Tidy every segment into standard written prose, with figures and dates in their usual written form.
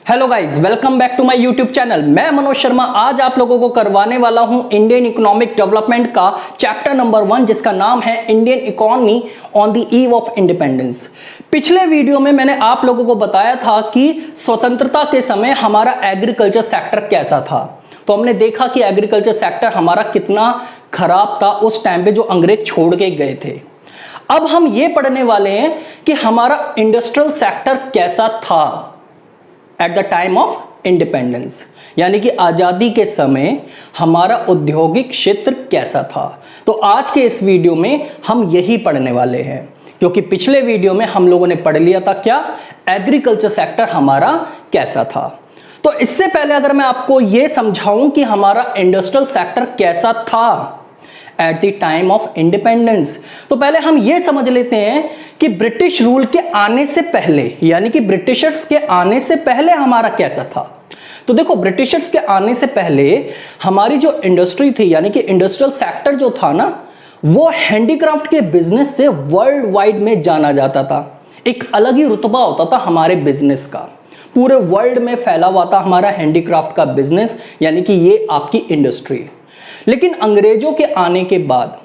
Hello guys, welcome back to my YouTube channel. मैं मनोज शर्मा आज आप लोगों को करवाने वाला हूं इंडियन इकोनॉमिक डेवलपमेंट का चैप्टर नंबर 1, जिसका नाम है Indian economy on the eve of independence. पिछले वीडियो में मैंने आप लोगों को बताया था कि स्वतंत्रता के समय हमारा एग्रीकल्चर सेक्टर कैसा था। तो हमने देखा कि एग्रीकल्चर सेक्टर हमारा कितना खराब था उस टाइम पे जो अंग्रेज छोड़ के गए थे। अब हम ये पढ़ने वाले हैं कि हमारा इंडस्ट्रियल सेक्टर कैसा था at the time of independence, यानी कि आजादी के समय हमारा औद्योगिक क्षेत्र कैसा था। तो आज के इस वीडियो में हम यही पढ़ने वाले हैं, क्योंकि पिछले वीडियो में हम लोगों ने पढ़ लिया था क्या एग्रीकल्चर सेक्टर हमारा कैसा था। तो इससे पहले अगर मैं आपको यह समझाऊं कि हमारा इंडस्ट्रियल सेक्टर कैसा था at the time of independence, तो पहले हम यह समझ लेते हैं कि ब्रिटिश रूल के आने से पहले, यानी कि ब्रिटिशर्स के आने से पहले हमारा कैसा था। तो देखो, ब्रिटिशर्स के आने से पहले हमारी जो इंडस्ट्री थी, यानी कि इंडस्ट्रियल सेक्टर जो था ना, वो हैंडीक्राफ्ट के बिजनेस से वर्ल्ड वाइड में जाना जाता था। एक अलग ही रुतबा होता था हमारे बिजनेस का, पूरे वर्ल्ड में फैला हुआ था हमारा हैंडीक्राफ्ट का बिजनेस, यानी कि ये आपकी इंडस्ट्री। लेकिन अंग्रेजों के आने के बाद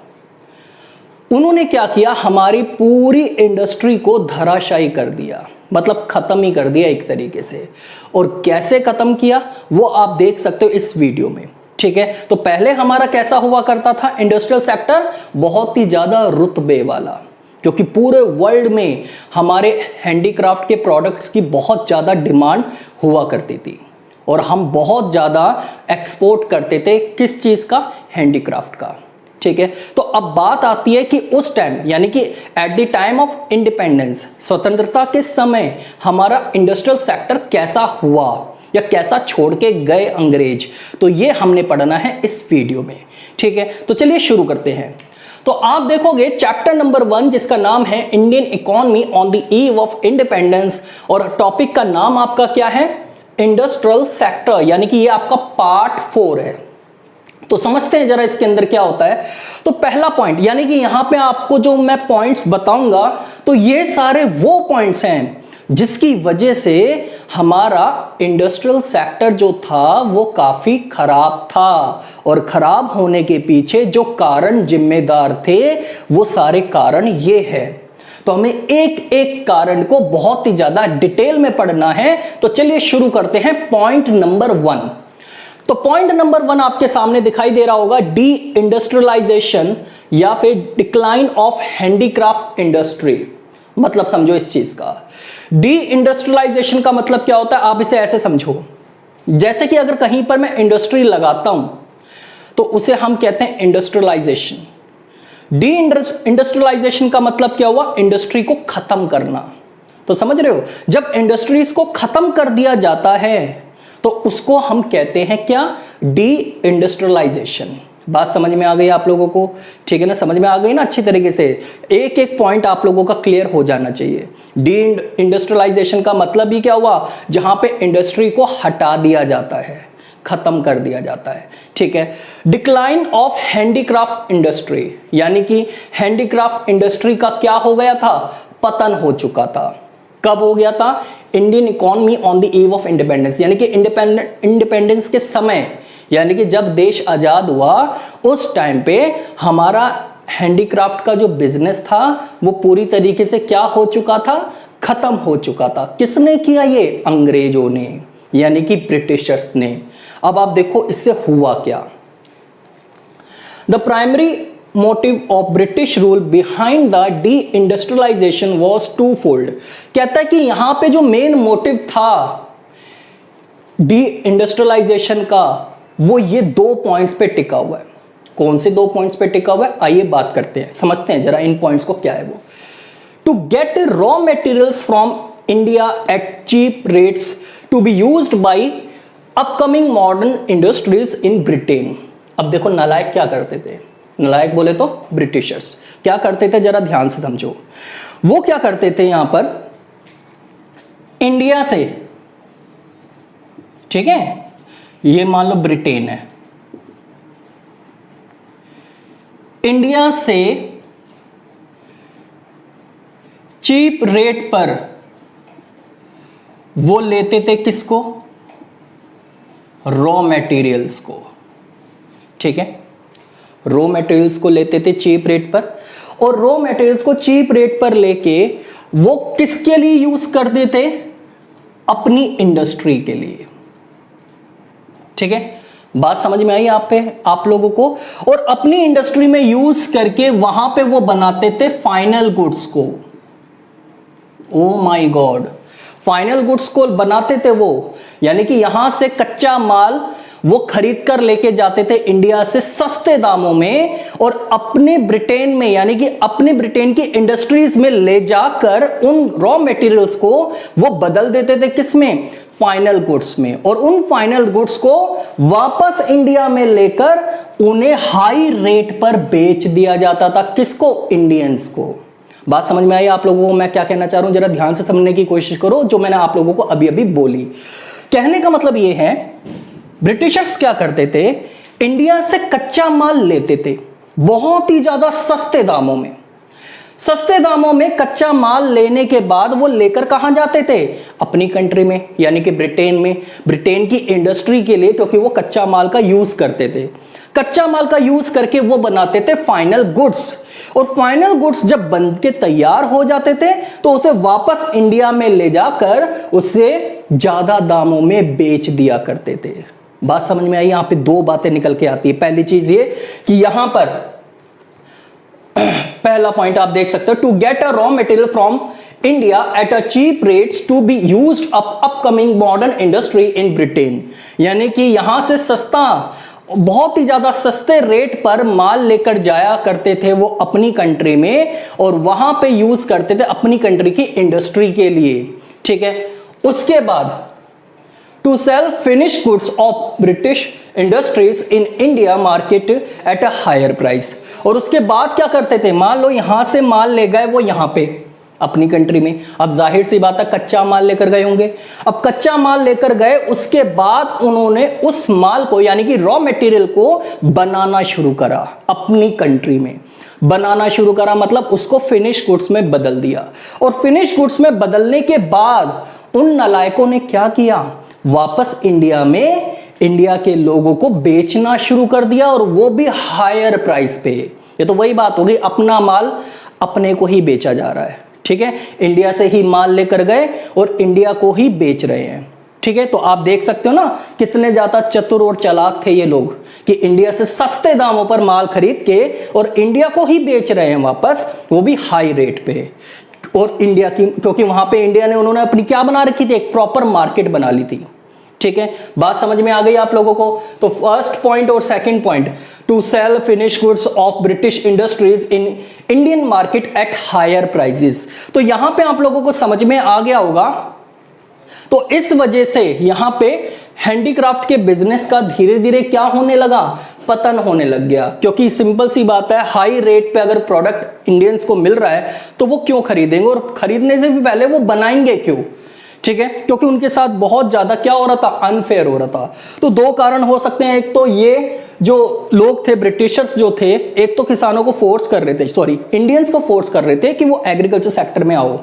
उन्होंने क्या किया, हमारी पूरी इंडस्ट्री को धराशायी कर दिया, मतलब खत्म ही कर दिया एक तरीके से। और कैसे खत्म किया वो आप देख सकते हो इस वीडियो में, ठीक है। तो पहले हमारा कैसा हुआ करता था इंडस्ट्रियल सेक्टर, बहुत ही ज्यादा रुतबे वाला, क्योंकि पूरे वर्ल्ड में हमारे हैंडीक्राफ्ट के प्रोडक्ट्स की बहुत ज्यादा डिमांड हुआ करती थी और हम बहुत ज्यादा एक्सपोर्ट करते थे किस चीज का, हैंडीक्राफ्ट का, ठीक है। तो अब बात आती है कि उस टाइम, यानी कि at the time of independence, स्वतंत्रता के समय हमारा इंडस्ट्रियल सेक्टर कैसा हुआ या कैसा छोड़ के गए अंग्रेज। तो ये हमने पढ़ना है इस वीडियो में, ठीक है। तो चलिए शुरू करते हैं। तो आप देखोगे चैप्टर नंबर 1, जिसका नाम है Indian economy on the eve of independence, और टॉपिक का नाम आपका क्या है, इंडस्ट्रियल सेक्टर, यानी कि ये आपका पार्ट 4 है। तो समझते हैं जरा इसके अंदर क्या होता है। तो पहला पॉइंट, यानी कि यहां पे आपको जो मैं पॉइंट्स बताऊंगा, तो ये सारे वो पॉइंट्स हैं जिसकी वजह से हमारा इंडस्ट्रियल सेक्टर जो था वो काफी खराब था, और खराब होने के पीछे जो कारण जिम्मेदार थे वो सारे कारण ये है। तो हमें एक एक कारण को बहुत ही ज्यादा डिटेल में पढ़ना है। तो चलिए शुरू करते हैं पॉइंट नंबर 1। तो पॉइंट नंबर 1 आपके सामने दिखाई दे रहा होगा, डी इंडस्ट्रियलाइजेशन या फिर डिक्लाइन ऑफ हैंडीक्राफ्ट इंडस्ट्री। मतलब समझो इस चीज का, डी इंडस्ट्रियलाइजेशन का मतलब क्या होता है, आप इसे ऐसे समझो, जैसे कि अगर कहीं पर मैं इंडस्ट्री लगाता हूं तो उसे हम कहते हैं इंडस्ट्रियलाइजेशन। डी इंडस्ट्रियलाइजेशन का मतलब क्या हुआ, इंडस्ट्री को खत्म करना। तो समझ रहे हो, जब इंडस्ट्रीज को खत्म कर दिया जाता है तो उसको हम कहते हैं क्या, डी इंडस्ट्रियलाइजेशन। बात समझ में आ गई आप लोगों को, ठीक है ना, समझ में आ गई ना अच्छी तरीके से। एक एक पॉइंट आप लोगों का क्लियर हो जाना चाहिए। डी इंडस्ट्रियलाइजेशन का मतलब ही क्या हुआ, जहां पे इंडस्ट्री को हटा दिया जाता है, खत्म कर दिया जाता है, ठीक है। डिक्लाइन ऑफ हैंडीक्राफ्ट इंडस्ट्री, यानी कि हैंडीक्राफ्ट इंडस्ट्री का क्या हो गया था, पतन हो चुका था। कब हो गया था, Indian economy on the eve of independence, यानी कि इंडिपेंडेंस के समय, यानी कि जब देश आजाद हुआ उस टाइम पे हमारा हैंडीक्राफ्ट का जो बिजनेस था वो पूरी तरीके से क्या हो चुका था, खत्म हो चुका था। किसने किया ये, अंग्रेजों ने, यानी कि ब्रिटिशर्स ने। अब आप देखो इससे हुआ क्या। The primary motive of British rule behind the deindustrialization was twofold. कहता है कि यहां पे जो मेन मोटिव था डी इंडस्ट्रियलाइजेशन का, वो ये 2 पॉइंट्स पे टिका हुआ है। कौन से 2 पॉइंट्स पे टिका हुआ है, आइए बात करते हैं, समझते हैं जरा इन पॉइंट्स को क्या है वो। To get raw materials from India at cheap rates to be used by upcoming modern industries in Britain. अब देखो नालायक क्या करते थे, नालायक बोले तो ब्रिटिशर्स क्या करते थे, जरा ध्यान से समझो। वो क्या करते थे, यहां पर इंडिया से, ठीक है, ये मान लो ब्रिटेन है, इंडिया से चीप रेट पर वो लेते थे किसको? रॉ मटेरियल्स को। ठीक है, रॉ मटेरियल्स को लेते थे चीप रेट पर, और रॉ मटेरियल्स को चीप रेट पर लेके वो किसके लिए यूज करते थे? अपनी इंडस्ट्री के लिए। ठीक है, बात समझ में आई आप लोगों को? और अपनी इंडस्ट्री में यूज करके वहां पे वो बनाते थे फाइनल गुड्स को। Oh my God, final goods को बनाते थे वो, यानी कि यहां से कच्चा माल वो खरीद कर लेके जाते थे इंडिया से सस्ते दामों में, और अपने ब्रिटेन में, यानी कि अपने ब्रिटेन की इंडस्ट्रीज में ले जाकर उन रॉ मटेरियल्स को वो बदल देते थे किसमें? फाइनल गुड्स में। और उन फाइनल गुड्स को वापस इंडिया में लेकर उन्हें हाई रेट पर बेच दिया जाता था। किसको? इंडियंस को। बात समझ में आई आप लोगों को मैं क्या कहना चाह रहा हूं? जरा ध्यान से समझने की कोशिश करो जो मैंने आप लोगों को अभी अभी बोली। कहने का मतलब यह है, ब्रिटिशर्स क्या करते थे? इंडिया से कच्चा माल लेते थे बहुत ही ज्यादा सस्ते दामों में। सस्ते दामों में कच्चा माल लेने के बाद वो लेकर कहां जाते थे? अपनी कंट्री में, यानी कि ब्रिटेन में, ब्रिटेन की इंडस्ट्री के लिए, क्योंकि वो कच्चा माल का यूज करते थे। कच्चा माल का यूज करके वो बनाते थे फाइनल गुड्स, और फाइनल गुड्स जब बन के तैयार हो जाते थे तो उसे वापस इंडिया में ले जाकर उसे ज्यादा दामों में बेच दिया करते थे। बात समझ में आई? यहां पे दो बातें निकल के आती है। पहली चीज ये कि यहां पर पहला पॉइंट आप देख सकते हो, to get a raw material from India at a cheap rates to be used upcoming modern industry in Britain, यानी कि यहां से सस्ता, बहुत ही ज्यादा सस्ते रेट पर माल लेकर जाया करते थे वो अपनी कंट्री में, और वहां पे यूज करते थे अपनी कंट्री की इंडस्ट्री के लिए। ठीक है, उसके बाद to sell finish goods of British industries in India market at a higher price. और उसके बाद क्या करते थे? मान लो यहां से माल ले गए वो यहां पे अपनी कंट्री में, अब जाहिर सी बात है कच्चा माल लेकर गए होंगे। अब कच्चा माल लेकर गए, उसके बाद उन्होंने उस माल को, यानी कि रॉ मटेरियल को बनाना शुरू करा अपनी कंट्री में। बनाना शुरू करा मतलब उसको फिनिश गुड्स में बदल दिया, और फिनिश गुड्स में बदलने के बाद उन नालायकों ने क्या किया? वापस इंडिया में इंडिया के लोगों को बेचना शुरू कर दिया, और वो भी हायर प्राइस पे। ये तो वही बात होगी, अपना माल अपने को ही बेचा जा रहा है। ठीक है, इंडिया से ही माल लेकर गए और इंडिया को ही बेच रहे हैं। ठीक है, तो आप देख सकते हो ना कितने ज्यादा चतुर और चालाक थे ये लोग, कि इंडिया से सस्ते दामों पर माल खरीद के और इंडिया को ही बेच रहे हैं वापस, वो भी हाई रेट पे। और इंडिया की, क्योंकि वहां पे इंडिया ने, उन्होंने अपनी क्या बना रखी थी? एक प्रॉपर मार्केट बना ली थी। ठीक है, बात समझ में आ गई आप लोगों को? तो फर्स्ट पॉइंट और second point, to sell finish goods of British industries in Indian market at higher prices. तो यहां पे आप लोगों को समझ में आ गया होगा। तो इस वजह से यहां पे हैंडीक्राफ्ट के बिजनेस का धीरे धीरे क्या होने लगा? पतन होने लग गया, क्योंकि सिंपल सी बात है, हाई रेट पे अगर प्रोडक्ट इंडियंस को मिल रहा है तो वो क्यों खरीदेंगे, और खरीदने से भी पहले वो बनाएंगे क्यों? ठीक है, क्योंकि उनके साथ बहुत ज्यादा क्या हो रहा था? अनफेयर हो रहा था। तो दो कारण हो सकते हैं, एक तो ये जो लोग थे, ब्रिटिशर्स जो थे, एक तो किसानों को फोर्स कर रहे थे, सॉरी इंडियंस को फोर्स कर रहे थे कि वो एग्रीकल्चर सेक्टर में आओ,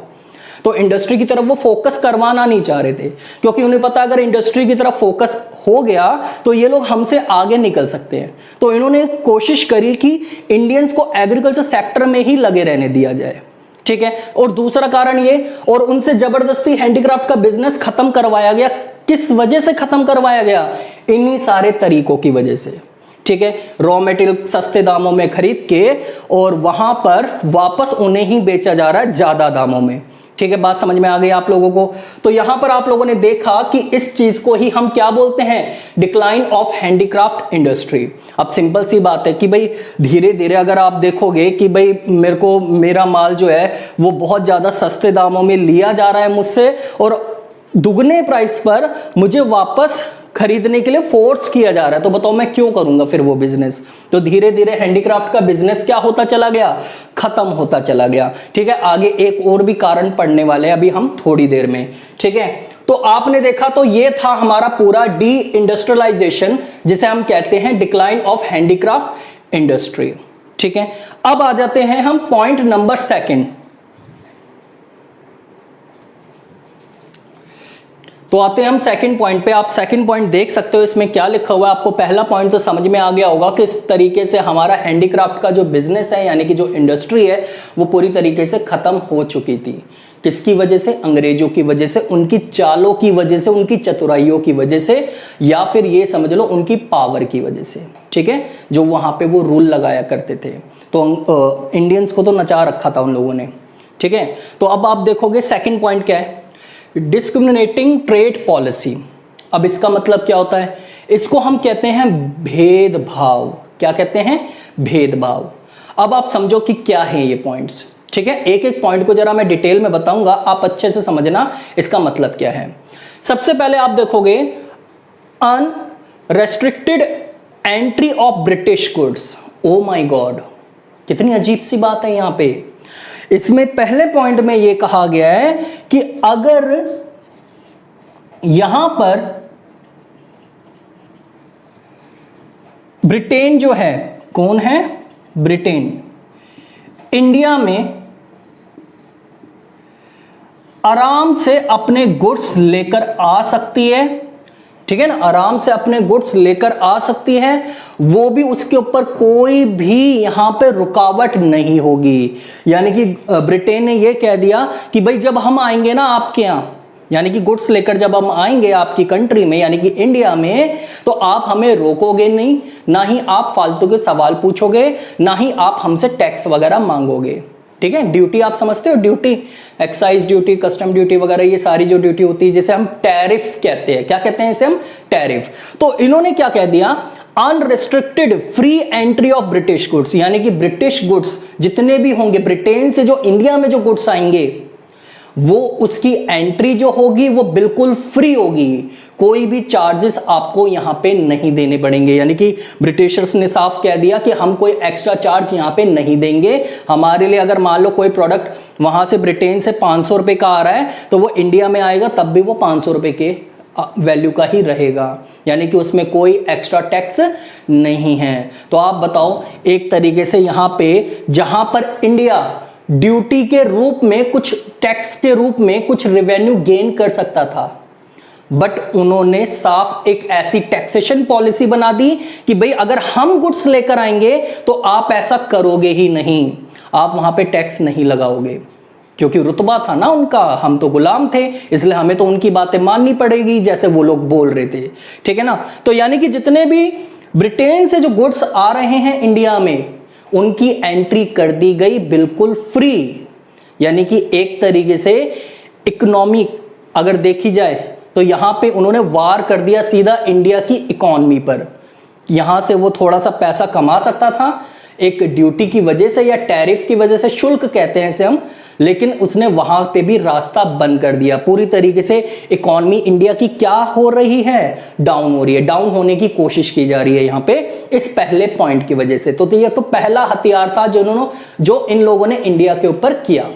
तो इंडस्ट्री की तरफ वो फोकस करवाना नहीं चाह रहे थे, क्योंकि उन्हें पता अगर इंडस्ट्री की तरफ फोकस हो गया तो ये लोग हमसे आगे निकल सकते हैं। तो इन्होंने कोशिश करी कि इंडियंस को एग्रीकल्चर सेक्टर में ही लगे रहने दिया जाए। ठीक है, और दूसरा कारण ये, और उनसे जबरदस्ती हैंडीक्राफ्ट का बिजनेस खत्म करवाया गया। किस वजह से खत्म करवाया गया? इन्हीं सारे तरीकों की वजह से। ठीक है, रॉ मटेरियल सस्ते दामों में खरीद के और वहां पर वापस उन्हें ही बेचा जा रहा है ज्यादा दामों में। ठीक है, बात समझ में आ गई आप लोगों को? तो यहां पर आप लोगों ने देखा कि इस चीज को ही हम क्या बोलते हैं? Decline of handicraft industry. अब सिंपल सी बात है कि भाई धीरे धीरे अगर आप देखोगे कि भाई मेरा माल जो है वो बहुत ज्यादा सस्ते दामों में लिया जा रहा है मुझसे, और दुगने प्राइस पर मुझे वापस खरीदने के लिए फोर्स किया जा रहा है, तो बताओ मैं क्यों करूंगा फिर वो बिजनेस? तो धीरे धीरे हैंडीक्राफ्ट का बिजनेस क्या होता चला गया? खत्म होता चला गया। ठीक है, आगे एक और भी कारण पढ़ने वाले हैं अभी हम थोड़ी देर में। ठीक है, तो आपने देखा, तो ये था हमारा पूरा डी इंडस्ट्रियलाइजेशन, जिसे हम कहते हैं डिक्लाइन ऑफ हैंडीक्राफ्ट इंडस्ट्री। ठीक है, अब आ जाते हैं हम पॉइंट नंबर सेकंड। तो आते हैं हम सेकंड पॉइंट पे। आप सेकंड पॉइंट देख सकते हो इसमें क्या लिखा हुआ है। आपको पहला पॉइंट तो समझ में आ गया होगा कि इस तरीके से हमारा हैंडीक्राफ्ट का जो बिजनेस है यानी कि जो इंडस्ट्री है वो पूरी तरीके से खत्म हो चुकी थी। किसकी वजह से? अंग्रेजों की वजह से, उनकी चालों की वजह से, उनकी चतुराइयों की वजह से, या फिर ये समझ लो उनकी पावर की वजह से। ठीक है, जो वहां पे वो रूल लगाया करते थे, तो इंडियंस को तो नचा रखा था उन लोगों ने। ठीक है, तो अब आप देखोगे सेकंड पॉइंट क्या है, डिस्क्रिमिनेटिंग ट्रेड पॉलिसी। अब इसका मतलब क्या होता है? इसको हम कहते हैं भेदभाव। क्या कहते हैं? भेदभाव। अब आप समझो कि क्या है ये पॉइंट्स। ठीक है, एक एक पॉइंट को जरा मैं डिटेल में बताऊंगा, आप अच्छे से समझना इसका मतलब क्या है। सबसे पहले आप देखोगे unrestricted entry of British goods. Oh my God, कितनी अजीब सी बात है यहां पे। इसमें पहले पॉइंट में यह कहा गया है कि अगर यहां पर ब्रिटेन जो है, कौन है? ब्रिटेन इंडिया में आराम से अपने गुड्स लेकर आ सकती है। ठीक है ना, आराम से अपने गुड्स लेकर आ सकती है, वो भी उसके ऊपर कोई भी यहां पे रुकावट नहीं होगी। यानी कि ब्रिटेन ने यह कह दिया कि भाई जब हम आएंगे ना आपके यहां, यानी कि गुड्स लेकर जब हम आएंगे आपकी कंट्री में यानी कि इंडिया में, तो आप हमें रोकोगे नहीं, ना ही आप फालतू के सवाल पूछोगे, ना ही आप हमसे टैक्स वगैरह मांगोगे। ठीक है, ड्यूटी आप समझते हो, duty, excise duty, custom duty वगैरह, ये सारी जो ड्यूटी होती है जिसे हम टैरिफ कहते हैं। क्या कहते हैं इसे हम? टैरिफ। तो इन्होंने क्या कह दिया, unrestricted free entry of British goods, यानी कि ब्रिटिश गुड्स जितने भी होंगे, ब्रिटेन से जो इंडिया में जो गुड्स आएंगे वो उसकी एंट्री जो होगी वो बिल्कुल फ्री होगी, कोई भी चार्जेस आपको यहां पे नहीं देने पड़ेंगे। यानी कि ब्रिटिशर्स ने साफ कह दिया कि हम कोई एक्स्ट्रा चार्ज यहां पे नहीं देंगे। हमारे लिए अगर मान लो कोई प्रोडक्ट वहां से ब्रिटेन से 500 रुपए का आ रहा है तो वो इंडिया में आएगा तब भी वो 500 रुपए के वैल्यू का ही रहेगा, यानी कि उसमें कोई एक्स्ट्रा टैक्स नहीं है। तो आप बताओ, एक तरीके से यहां पे जहां पर इंडिया ड्यूटी के रूप में, कुछ टैक्स के रूप में कुछ रेवेन्यू गेन कर सकता था, बट उन्होंने साफ एक ऐसी टैक्सेशन पॉलिसी बना दी कि भाई अगर हम गुड्स लेकर आएंगे तो आप ऐसा करोगे ही नहीं, आप वहां पे टैक्स नहीं लगाओगे, क्योंकि रुतबा था ना उनका, हम तो गुलाम थे, इसलिए हमें तो उनकी बातें माननी पड़ेगी जैसे वो लोग बोल रहे थे। ठीक है ना, तो यानी कि जितने भी ब्रिटेन से जो गुड्स आ रहे हैं इंडिया में उनकी एंट्री कर दी गई बिल्कुल फ्री। यानी कि एक तरीके से इकोनॉमी अगर देखी जाए तो यहां पे उन्होंने वार कर दिया सीधा इंडिया की इकोनॉमी पर। यहां से वो थोड़ा सा पैसा कमा सकता था एक ड्यूटी की वजह से या टैरिफ की वजह से, शुल्क कहते हैं इसे हम, लेकिन उसने वहां पे भी रास्ता बंद कर दिया। पूरी तरीके से इकोनॉमी इंडिया की क्या हो रही है? डाउन हो रही है, डाउन होने की कोशिश की जा रही है यहां पे इस पहले पॉइंट की वजह से। तो ये तो पहला हथियार था जो इन लोगों ने इंडिया के ऊपर किया।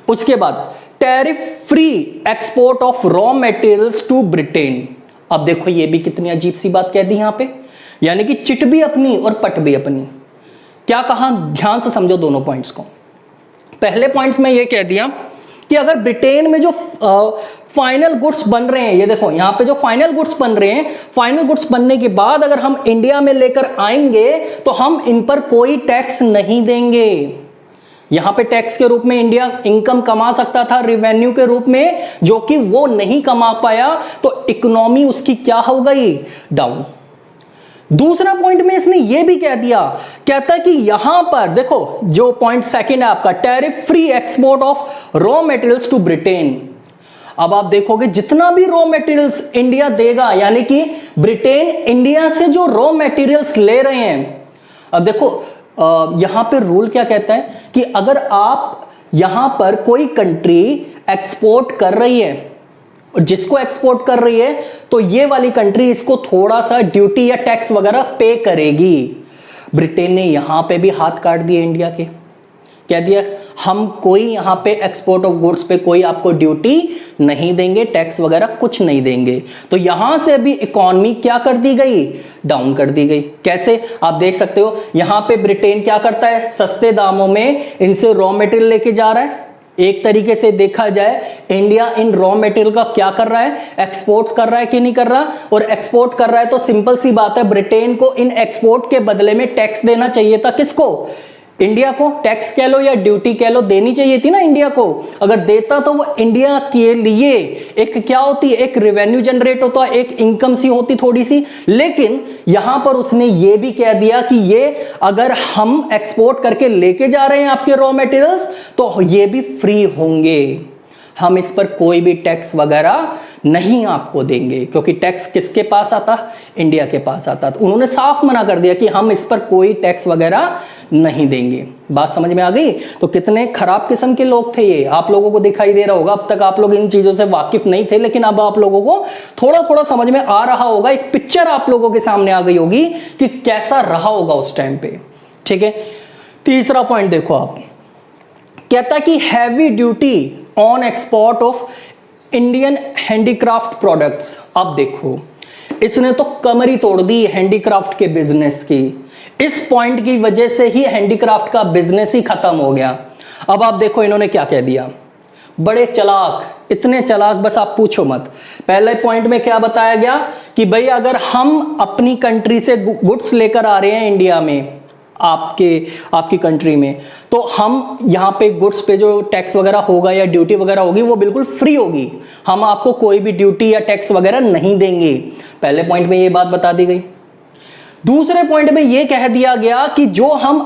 उसके बाद tariff free export of raw materials to Britain. अब देखो ये भी कितनी अजीब सी बात कह दी यहां पे, यानी कि चिट भी अपनी और पट भी अपनी। क्या कहा? ध्यान से समझो दोनों पॉइंट्स को। पहले पॉइंट्स में यह कह दिया कि अगर ब्रिटेन में जो फाइनल गुड्स बन रहे हैं, ये देखो यहां पे जो फाइनल गुड्स बन रहे हैं, फाइनल गुड्स बनने के बाद अगर हम इंडिया में लेकर आएंगे तो हम इन पर कोई टैक्स नहीं देंगे। यहां पे टैक्स के रूप में इंडिया इनकम कमा सकता था रेवेन्यू के रूप में, जो कि वो नहीं कमा पाया, तो इकोनॉमी उसकी क्या हो गई? डाउन। दूसरा पॉइंट में इसने यह भी कह दिया, कहता है कि यहां पर देखो जो पॉइंट सेकंड है आपका, tariff free export of raw materials to Britain. अब आप देखोगे जितना भी रॉ मटेरियल्स इंडिया देगा, यानी कि ब्रिटेन इंडिया से जो रॉ मटेरियल्स ले रहे हैं, अब देखो यहां पे रूल क्या कहता है कि अगर आप यहां पर कोई कंट्री एक्सपोर्ट कर रही है, जिसको एक्सपोर्ट कर रही है, तो ये वाली कंट्री इसको थोड़ा सा ड्यूटी या टैक्स वगैरह पे करेगी। ब्रिटेन ने यहां पे भी हाथ काट दिए इंडिया के, कह दिया हम कोई यहां पे एक्सपोर्ट ऑफ गुड्स पे कोई आपको ड्यूटी नहीं देंगे, टैक्स वगैरह कुछ नहीं देंगे। तो यहां से भी इकोनॉमी क्या कर दी गई? डाउन कर दी गई। कैसे? आप देख सकते हो यहां पे ब्रिटेन क्या करता है, सस्ते दामों में इनसे रॉ मटेरियल लेके जा रहा है, एक तरीके से देखा जाए इंडिया इन रॉ मटेरियल का क्या कर रहा है, एक्सपोर्ट्स कर रहा है कि नहीं कर रहा, और एक्सपोर्ट कर रहा है तो सिंपल सी बात है ब्रिटेन को इन एक्सपोर्ट के बदले में टैक्स देना चाहिए था। किसको? इंडिया को। टैक्स कह लो या ड्यूटी कह लो, देनी चाहिए थी ना इंडिया को। अगर देता तो वो इंडिया के लिए एक क्या होती है, एक रेवेन्यू जनरेट होता, एक इनकम सी होती थोड़ी सी। लेकिन यहां पर उसने ये भी कह दिया कि ये अगर हम एक्सपोर्ट करके लेके जा रहे हैं आपके रॉ मटेरियल्स तो ये भी फ्री होंगे, हम इस पर कोई भी टैक्स वगैरह नहीं आपको देंगे, क्योंकि टैक्स किसके पास आता? इंडिया के पास आता। तो उन्होंने साफ मना कर दिया कि हम इस पर कोई टैक्स वगैरह नहीं देंगे। बात समझ में आ गई? तो कितने खराब किस्म के लोग थे ये, आप लोगों को दिखाई दे रहा होगा। अब तक आप लोग इन चीजों से वाकिफ नहीं थे, लेकिन अब आप लोगों को थोड़ा थोड़ा समझ में आ रहा होगा, एक पिक्चर आप लोगों के सामने आ गई होगी कि कैसा रहा होगा उस टाइम पे। ठीक है, तीसरा पॉइंट देखो आप, कहता कि heavy duty on export of Indian handicraft products. अब देखो इसने तो कमर ही तोड़ दी हैंडीक्राफ्ट के बिजनेस की। इस पॉइंट की वजह से ही हैंडीक्राफ्ट का बिजनेस ही खत्म हो गया। अब आप देखो इन्होंने क्या कह दिया, बड़े चालाक, इतने चालाक बस आप पूछो मत। पहले पॉइंट में क्या बताया गया कि भाई अगर हम अपनी कंट्री से गुड्स लेकर आ रहे हैं इंडिया में, आपकी कंट्री में, तो हम यहाँ पे गुड्स पे जो टैक्स वगैरह होगा या ड्यूटी वगैरह होगी वो बिल्कुल फ्री होगी, हम आपको कोई भी ड्यूटी या टैक्स वगैरह नहीं देंगे। पहले पॉइंट में ये बात बता दी गई। दूसरे पॉइंट में ये कह दिया गया कि जो हम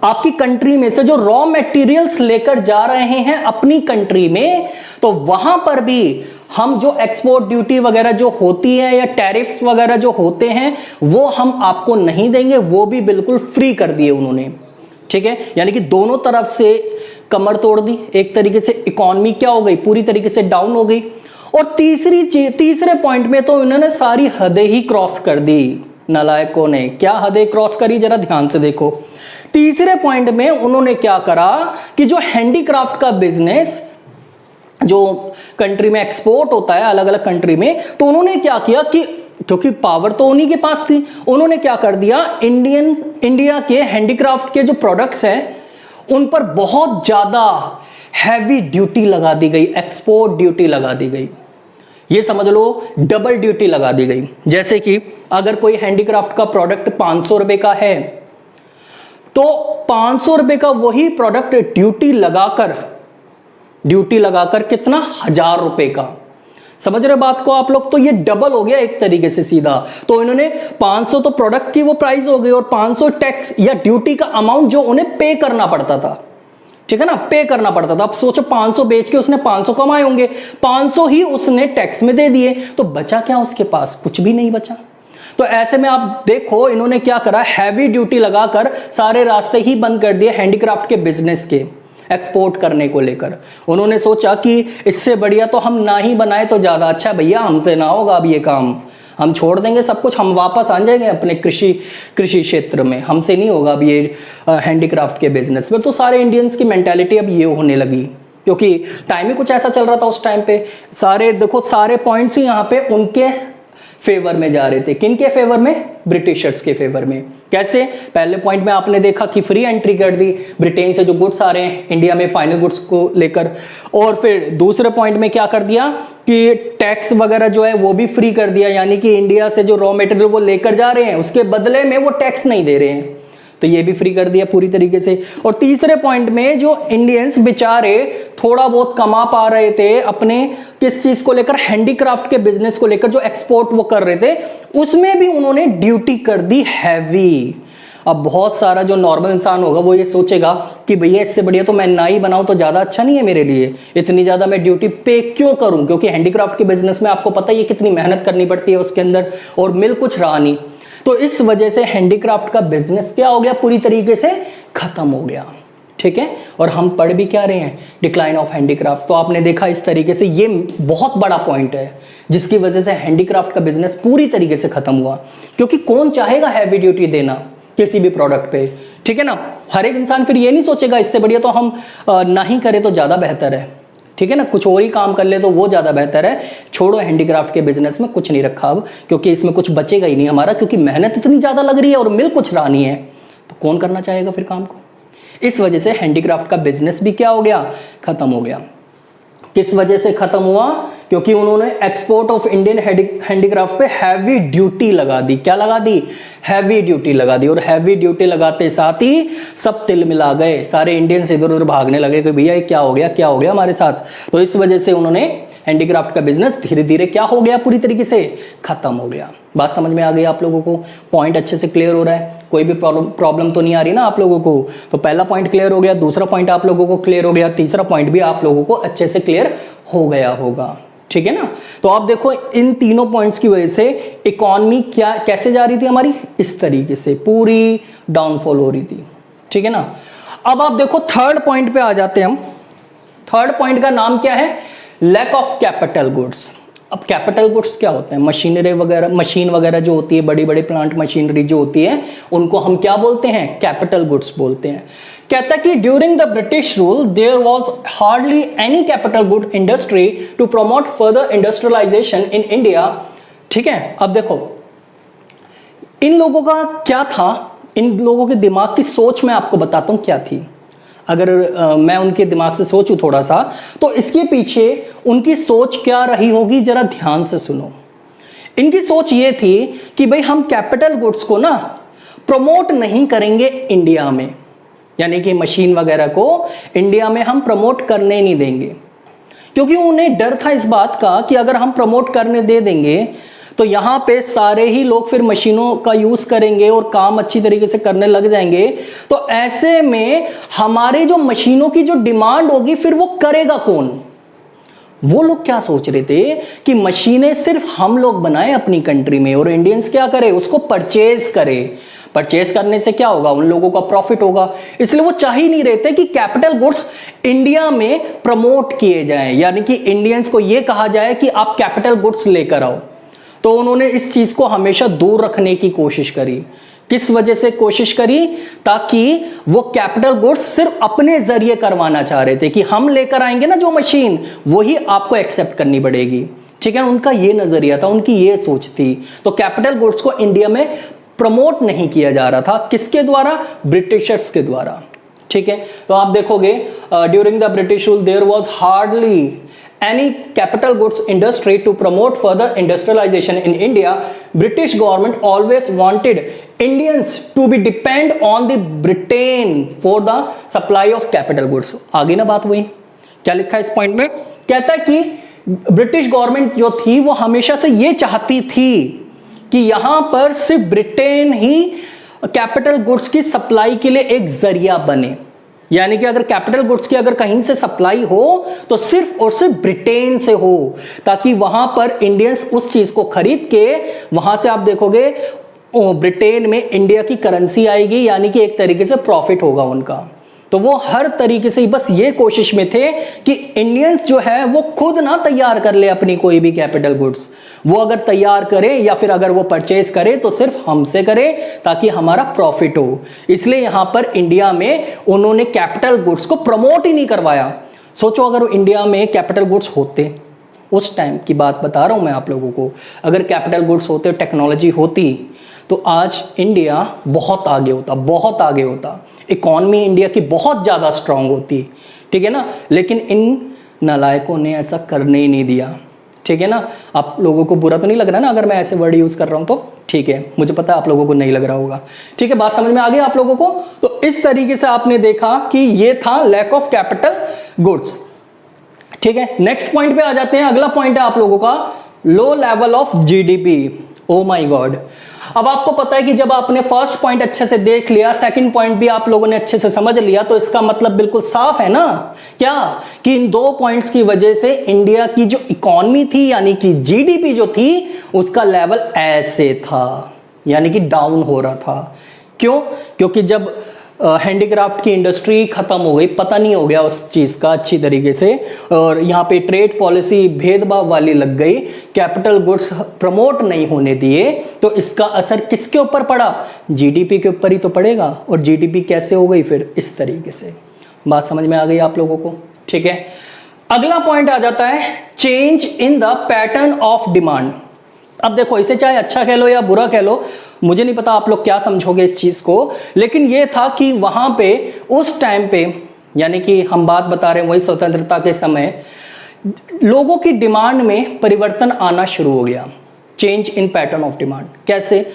आपकी कंट्री में से जो रॉ मटेरियल्स लेकर जा रहे हैं अपनी कंट्री में, तो वहां पर भी हम जो एक्सपोर्ट ड्यूटी वगैरह जो होती है या टैरिफ्स वगैरह जो होते हैं वो हम आपको नहीं देंगे, वो भी बिल्कुल फ्री कर दिए उन्होंने। ठीक है, यानी कि दोनों तरफ से कमर तोड़ दी। एक तरीके से इकोनॉमी क्या हो गई, पूरी तरीके से डाउन हो गई। और तीसरे पॉइंट में तो इन्होंने सारी हदें ही क्रॉस कर दी नालायकों ने। क्या हदें क्रॉस करी, जरा ध्यान से देखो। तीसरे पॉइंट में उन्होंने क्या करा कि जो हैंडीक्राफ्ट का बिजनेस जो कंट्री में एक्सपोर्ट होता है अलग अलग कंट्री में, तो उन्होंने क्या किया कि क्योंकि पावर तो उन्हीं के पास थी, उन्होंने क्या कर दिया, इंडिया के हैंडीक्राफ्ट के जो प्रोडक्ट्स हैं उन पर बहुत ज्यादा हैवी ड्यूटी लगा दी गई, एक्सपोर्ट ड्यूटी लगा दी गई। ये समझ लो डबल ड्यूटी लगा दी गई। जैसे कि अगर कोई हैंडीक्राफ्ट का प्रोडक्ट 500 रुपए का है तो 500 रुपए का वही प्रोडक्ट ड्यूटी लगाकर कितना, 1000 रुपए का। समझ रहे बात को आप लोग? तो ये डबल हो गया एक तरीके से सीधा। तो इन्होंने 500 तो प्रोडक्ट की वो प्राइस हो गई और 500 टैक्स या ड्यूटी का अमाउंट जो उन्हें पे करना पड़ता था, ठीक है ना, पे करना पड़ता था। अब सोचो 500 बेच के उसने 500 कमाए होंगे, 500 ही उसने टैक्स में दे दिए, तो बचा क्या उसके पास? कुछ भी नहीं बचा। तो ऐसे में आप देखो इन्होंने क्या करा, हैवी ड्यूटी लगाकर सारे रास्ते ही बंद कर दिए हैंडीक्राफ्ट के बिजनेस के एक्सपोर्ट करने को लेकर। उन्होंने सोचा कि इससे बढ़िया तो हम ना ही बनाए तो ज्यादा अच्छा, भैया हमसे ना होगा अब ये काम, हम छोड़ देंगे सब कुछ, हम वापस आ जाएंगे अपने कृषि क्षेत्र में, हमसे नहीं होगा अब ये हैंडीक्राफ्ट के बिजनेस में। तो सारे इंडियंस की मेंटालिटी अब ये होने लगी, क्योंकि टाइम ही कुछ ऐसा चल रहा था उस टाइम पे। सारे देखो सारे पॉइंट्स ही यहाँ पे उनके फेवर में जा रहे थे। किन के फेवर में? ब्रिटिशर्स के फेवर में। कैसे? पहले पॉइंट में आपने देखा कि फ्री एंट्री कर दी ब्रिटेन से जो गुड्स आ रहे हैं इंडिया में फाइनल गुड्स को लेकर, और फिर दूसरे पॉइंट में क्या कर दिया कि टैक्स वगैरह जो है वो भी फ्री कर दिया, यानी कि इंडिया से जो रॉ मटेरियल वो लेकर जा रहे हैं उसके बदले में वो टैक्स नहीं दे रहे हैं, तो ये भी फ्री कर दिया पूरी तरीके से। और तीसरे पॉइंट में जो इंडियंस बेचारे थोड़ा बहुत कमा पा रहे थे अपने किस चीज को लेकर, हैंडीक्राफ्ट के बिजनेस को लेकर जो एक्सपोर्ट वो कर रहे थे, उसमें भी उन्होंने ड्यूटी कर दी हैवी। अब बहुत सारा जो नॉर्मल इंसान होगा वो ये सोचेगा कि भैया इससे बढ़िया तो मैं ना ही बनाऊं तो ज्यादा अच्छा नहीं है मेरे लिए, इतनी ज्यादा मैं ड्यूटी पे क्यों करूं, क्योंकि हैंडीक्राफ्ट के बिजनेस में आपको पता ही है कितनी मेहनत करनी पड़ती है उसके अंदर, और मिल कुछ रहा नहीं। तो इस वजह से हैंडीक्राफ्ट का बिजनेस क्या हो गया, पूरी तरीके से खत्म हो गया। ठीक है, और हम पढ़ भी क्या रहे हैं, डिक्लाइन ऑफ हैंडीक्राफ्ट। तो आपने देखा इस तरीके से ये बहुत बड़ा पॉइंट है जिसकी वजह से हैंडीक्राफ्ट का बिजनेस पूरी तरीके से खत्म हुआ, क्योंकि कौन चाहेगा हैवी ड्यूटी देना किसी भी प्रोडक्ट पे, ठीक है ना। हर एक इंसान फिर ये नहीं सोचेगा इससे बढ़िया तो हम ना ही करें तो ज्यादा बेहतर है, ठीक है ना, कुछ और ही काम कर ले तो वो ज्यादा बेहतर है। छोड़ो, हैंडीक्राफ्ट के बिजनेस में कुछ नहीं रखा अब, क्योंकि इसमें कुछ बचेगा ही नहीं हमारा, क्योंकि मेहनत इतनी ज्यादा लग रही है और मिल कुछ रहा नहीं है, तो कौन करना चाहेगा फिर काम को। इस वजह से हैंडीक्राफ्ट का बिजनेस भी क्या हो गया, खत्म हो गया। किस वजह से खत्म हुआ, क्योंकि उन्होंने एक्सपोर्ट ऑफ इंडियन हैंडीक्राफ्ट पे हैवी ड्यूटी लगा दी। क्या लगा दी, हैवी ड्यूटी लगा दी। और हैवी ड्यूटी लगाते साथ ही सब तिल मिला गए, सारे इंडियंस इधर उधर भागने लगे कि भैया ये क्या हो गया, क्या हो गया हमारे साथ। तो इस वजह से उन्होंने हैंडीक्राफ्ट का बिजनेस धीरे धीरे क्या हो गया, पूरी तरीके से खत्म हो गया। बात समझ में आ गई आप लोगों को, पॉइंट अच्छे से क्लियर हो रहा है, कोई भी प्रॉब्लम तो नहीं आ रही ना आप लोगों को। तो पहला पॉइंट क्लियर हो गया, दूसरा पॉइंट आप लोगों को क्लियर हो गया, तीसरा पॉइंट भी आप लोगों को अच्छे से क्लियर हो गया होगा, ठीक है ना। तो आप देखो इन तीनों पॉइंट्स की वजह से इकॉनमी क्या कैसे जा रही थी हमारी, इस तरीके से पूरी डाउनफॉल हो रही थी, ठीक है ना। अब आप देखो थर्ड पॉइंट पे आ जाते हैं हम। थर्ड पॉइंट का नाम क्या है, लैक ऑफ कैपिटल गुड्स। अब कैपिटल गुड्स क्या होते हैं, मशीनरी वगैरह, मशीन वगैरह जो होती है, बड़ी बड़ी प्लांट मशीनरी जो होती है, उनको हम क्या बोलते हैं, कैपिटल गुड्स बोलते हैं। कहता है कि during the British rule there was hardly any capital good industry to promote further industrialisation in India, ठीक है। अब देखो इन लोगों का क्या था, इन लोगों के दिमाग की सोच मैं आपको बताता हूं क्या थी। अगर मैं उनके दिमाग से सोचूं थोड़ा सा, तो इसके पीछे उनकी सोच क्या रही होगी, जरा ध्यान से सुनो। इनकी सोच ये थी कि भाई हम कैपिटल गुड्स को ना प्रमोट नहीं करेंगे इंडिया में, यानी कि मशीन वगैरह को इंडिया में हम प्रमोट करने नहीं देंगे, क्योंकि उन्हें डर था इस बात का कि अगर हम प्रमोट करने दे देंगे तो यहाँ पे सारे ही लोग फिर मशीनों का यूज करेंगे और काम अच्छी तरीके से करने लग जाएंगे। तो ऐसे में हमारे जो मशीनों की जो डिमांड होगी फिर वो करेगा कौन। वो लोग क्या सोच रहे थे कि मशीनें सिर्फ हम लोग बनाएं अपनी कंट्री में और इंडियंस क्या करें, उसको परचेज करें। परचेज करने से क्या होगा, उन लोगों का प्रॉफिट होगा। इसलिए वो चाह ही नहीं रहे थे कि कैपिटल गुड्स इंडिया में प्रमोट किए जाएं, यानी कि इंडियंस को यह कहा जाए कि आप कैपिटल गुड्स लेकर आओ। तो उन्होंने इस चीज को हमेशा दूर रखने की कोशिश करी। किस वजह से कोशिश करी, ताकि वो कैपिटल गुड्स सिर्फ अपने जरिए करवाना चाह रहे थे कि हम लेकर आएंगे ना जो मशीन, वही आपको एक्सेप्ट करनी पड़ेगी, ठीक है। उनका ये नजरिया था, उनकी ये सोच थी। तो कैपिटल गुड्स को इंडिया में प्रमोट नहीं किया जा रहा था, किसके द्वारा, ब्रिटिशर्स के द्वारा, ठीक है। तो आप देखोगे during the British rule there was hardly any capital goods industry to promote further industrialization in India. British government always wanted Indians to be depend on the Britain for the supply of capital goods. आगे ना बात हुई, क्या लिखा है इस point में, कहता है कि ब्रिटिश गवर्नमेंट जो थी वो हमेशा से ये चाहती थी कि यहां पर सिर्फ ब्रिटेन ही कैपिटल गुड्स की सप्लाई के लिए एक जरिया बने, यानी कि अगर कैपिटल गुड्स की अगर कहीं से सप्लाई हो तो सिर्फ और सिर्फ ब्रिटेन से हो, ताकि वहां पर इंडियंस उस चीज को खरीद के, वहां से आप देखोगे ब्रिटेन में इंडिया की करेंसी आएगी, यानी कि एक तरीके से प्रॉफिट होगा उनका। तो वो हर तरीके से बस ये कोशिश में थे कि इंडियंस जो है वो खुद ना तैयार कर ले अपनी कोई भी कैपिटल गुड्स, वो अगर तैयार करे या फिर अगर वो परचेज करे तो सिर्फ हमसे करे ताकि हमारा प्रॉफिट हो। इसलिए यहां पर इंडिया में उन्होंने कैपिटल गुड्स को प्रमोट ही नहीं करवाया। सोचो अगर इंडिया में कैपिटल गुड्स होते, उस टाइम की बात बता रहा हूं मैं आप लोगों को, अगर कैपिटल गुड्स होते, टेक्नोलॉजी होती, तो आज इंडिया बहुत आगे होता, बहुत आगे होता, इकॉनमी इंडिया की बहुत ज़्यादा स्ट्रांग होती, ठीक है ना। लेकिन इन नालायकों ने ऐसा करने ही नहीं दिया, ठीक है ना। आप लोगों को बुरा तो नहीं लग रहा ना अगर मैं ऐसे वर्ड यूज़ कर रहा हूँ तो, ठीक है, मुझे पता है आप लोगों को नहीं लग रहा होगा, ठीक है। बात समझ में आ गई आप लोगों को। तो इस तरीके से आपने देखा कि ये था लैक ऑफ कैपिटल गुड्स, ठीक है। नेक्स्ट पॉइंट पे आ जाते हैं। अगला पॉइंट है आप लोगों का low level of GDP. Oh my God, अब आपको पता है कि जब आपने फर्स्ट पॉइंट अच्छे से देख लिया, सेकंड पॉइंट भी आप लोगों ने अच्छे से समझ लिया, तो इसका मतलब बिल्कुल साफ है ना, क्या कि इन दो पॉइंट्स की वजह से इंडिया की जो इकॉनमी थी, यानी कि जीडीपी जो थी, उसका लेवल ऐसे था, यानी कि डाउन हो रहा था। क्यों? क्योंकि जब हैंडीक्राफ्ट की इंडस्ट्री खत्म हो गई, पता नहीं हो गया उस चीज का अच्छी तरीके से, और यहाँ पे ट्रेड पॉलिसी भेदभाव वाली लग गई, कैपिटल गुड्स प्रमोट नहीं होने दिए, तो इसका असर किसके ऊपर पड़ा? जीडीपी के ऊपर ही तो पड़ेगा। और जीडीपी कैसे हो गई फिर? इस तरीके से। बात समझ में आ गई आप लोगों को, ठीक है। अगला पॉइंट आ जाता है change in the pattern of demand. अब देखो, इसे चाहे अच्छा कह लो या बुरा कह लो, मुझे नहीं पता आप लोग क्या समझोगे इस चीज को, लेकिन ये था कि वहां पे उस टाइम पे, यानी कि हम बात बता रहे हैं वही स्वतंत्रता के समय, लोगों की डिमांड में परिवर्तन आना शुरू हो गया। Change in pattern of demand. कैसे?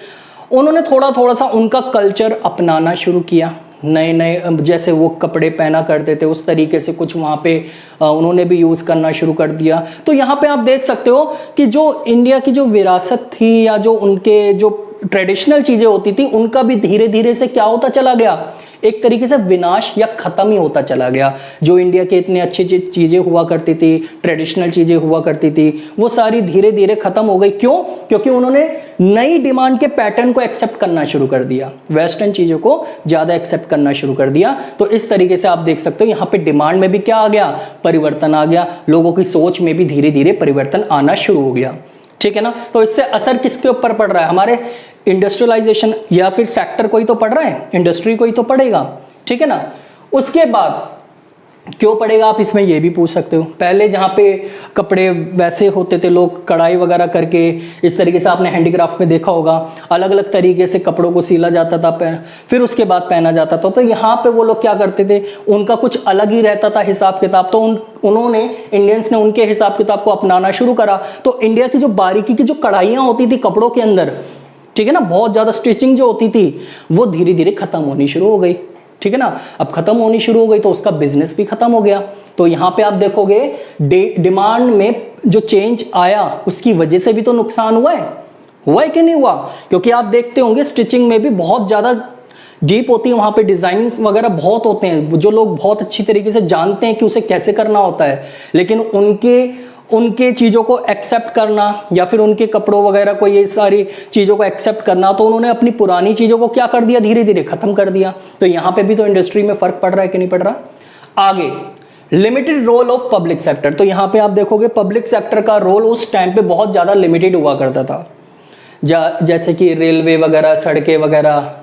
उन्होंने थोड़ा थोड़ा सा उनका कल्चर अपनाना शुरू किया। नए नए जैसे वो कपड़े पहना करते थे उस तरीके से कुछ वहाँ पे उन्होंने भी यूज़ करना शुरू कर दिया। तो यहाँ पे आप देख सकते हो कि जो इंडिया की जो विरासत थी या जो उनके जो ट्रेडिशनल चीज़ें होती थी उनका भी धीरे धीरे से क्या होता चला गया, एक तरीके से विनाश या खत्म ही होता चला गया। जो इंडिया के इतने अच्छी चीजें हुआ करती थी, ट्रेडिशनल चीजें हुआ करती थी, वो सारी धीरे धीरे खत्म हो गई। क्यों? क्योंकि उन्होंने नई डिमांड के पैटर्न को एक्सेप्ट करना शुरू कर दिया, वेस्टर्न चीजों को ज्यादा एक्सेप्ट करना शुरू कर दिया। तो इस तरीके से आप देख सकते हो यहाँ पे डिमांड में भी क्या आ गया, परिवर्तन आ गया। लोगों की सोच में भी धीरे धीरे परिवर्तन आना शुरू हो गया। ठीक है ना? तो इससे असर किसके ऊपर पड़ रहा है? हमारे इंडस्ट्रियलाइजेशन या फिर सेक्टर को ही तो पड़ रहा है, इंडस्ट्री को ही तो पड़ेगा। ठीक है ना? उसके बाद क्यों पड़ेगा, आप इसमें ये भी पूछ सकते हो। पहले जहाँ पे कपड़े वैसे होते थे, लोग कढ़ाई वगैरह करके इस तरीके से, आपने हैंडीक्राफ्ट में देखा होगा, अलग अलग तरीके से कपड़ों को सीला जाता था, फिर उसके बाद पहना जाता था। तो यहाँ पे वो लोग क्या करते थे, उनका कुछ अलग ही रहता था हिसाब किताब। तो उन्होंने इंडियंस ने उनके हिसाब किताब को अपनाना शुरू करा। तो इंडिया की जो बारीकी की जो कढ़ाइयाँ होती थी कपड़ों के अंदर, ठीक है ना, बहुत ज्यादा स्टिचिंग जो होती थी वो धीरे धीरे खत्म होनी शुरू हो गई। ठीक है ना? अब खत्म होनी शुरू हो गई तो उसका बिजनेस भी खत्म हो गया। तो यहां पे आप देखोगे डिमांड में जो चेंज आया उसकी वजह से भी तो नुकसान हुआ है कि नहीं हुआ? क्योंकि आप देखते होंगे स्टिचिंग में भी बहुत ज्यादा डीप होती है, वहां पे डिजाइन वगैरह बहुत होते हैं, जो लोग बहुत अच्छी तरीके से जानते हैं कि उसे कैसे करना होता है। लेकिन उनके चीज़ों को एक्सेप्ट करना या फिर उनके कपड़ों वगैरह को, ये सारी चीज़ों को एक्सेप्ट करना, तो उन्होंने अपनी पुरानी चीज़ों को क्या कर दिया, धीरे धीरे खत्म कर दिया। तो यहाँ पे भी तो इंडस्ट्री में फर्क पड़ रहा है कि नहीं पड़ रहा? आगे limited role of public sector. तो यहाँ पे आप देखोगे पब्लिक सेक्टर का रोल उस टाइम पे बहुत ज़्यादा लिमिटेड हुआ करता था। जैसे कि रेलवे वगैरह, सड़कें वगैरह,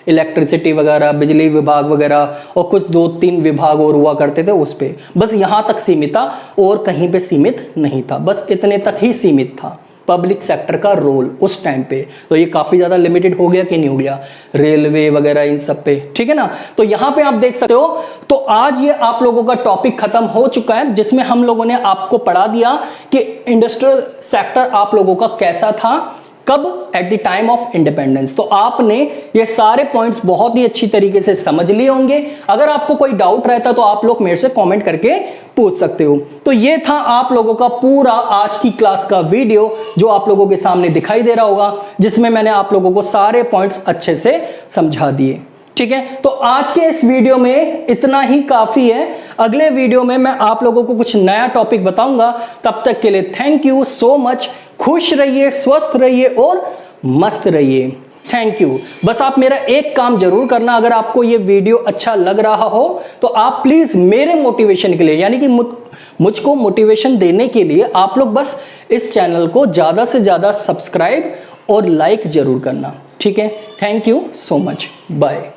इलेक्ट्रिसिटी वगैरह, बिजली विभाग वगैरह, और कुछ 2-3 विभाग और हुआ करते थे उस पे। बस यहां तक सीमित था और कहीं पे सीमित नहीं था, बस इतने तक ही सीमित था पब्लिक सेक्टर का रोल उस टाइम पे। तो ये काफी ज्यादा लिमिटेड हो गया कि नहीं हो गया, रेलवे वगैरह इन सब पे। ठीक है ना? तो यहां पे आप देख सकते हो। तो आज ये आप लोगों का टॉपिक खत्म हो चुका है, जिसमें हम लोगों ने आपको पढ़ा दिया कि इंडस्ट्रियल सेक्टर आप लोगों का कैसा था, कब, at the time of independence. तो आपने ये सारे पॉइंट्स बहुत ही अच्छी तरीके से समझ लिए होंगे। अगर आपको कोई डाउट रहता तो आप लोग मेरे से कमेंट करके पूछ सकते हो। तो ये था आप लोगों का पूरा आज की क्लास का वीडियो जो आप लोगों के सामने दिखाई दे रहा होगा, जिसमें मैंने आप लोगों को सारे पॉइंट्स अच्छे से समझा दिए। ठीक है? तो आज के इस वीडियो में इतना ही काफी है। अगले वीडियो में मैं आप लोगों को कुछ नया टॉपिक बताऊंगा। तब तक के लिए थैंक यू सो मच। खुश रहिए, स्वस्थ रहिए और मस्त रहिए। Thank you. बस आप मेरा एक काम जरूर करना, अगर आपको ये वीडियो अच्छा लग रहा हो तो आप प्लीज मेरे मोटिवेशन के लिए, यानी कि मुझको मोटिवेशन देने के लिए आप लोग बस इस चैनल को ज्यादा से ज्यादा सब्सक्राइब और लाइक जरूर करना। ठीक है? Thank you so much. Bye.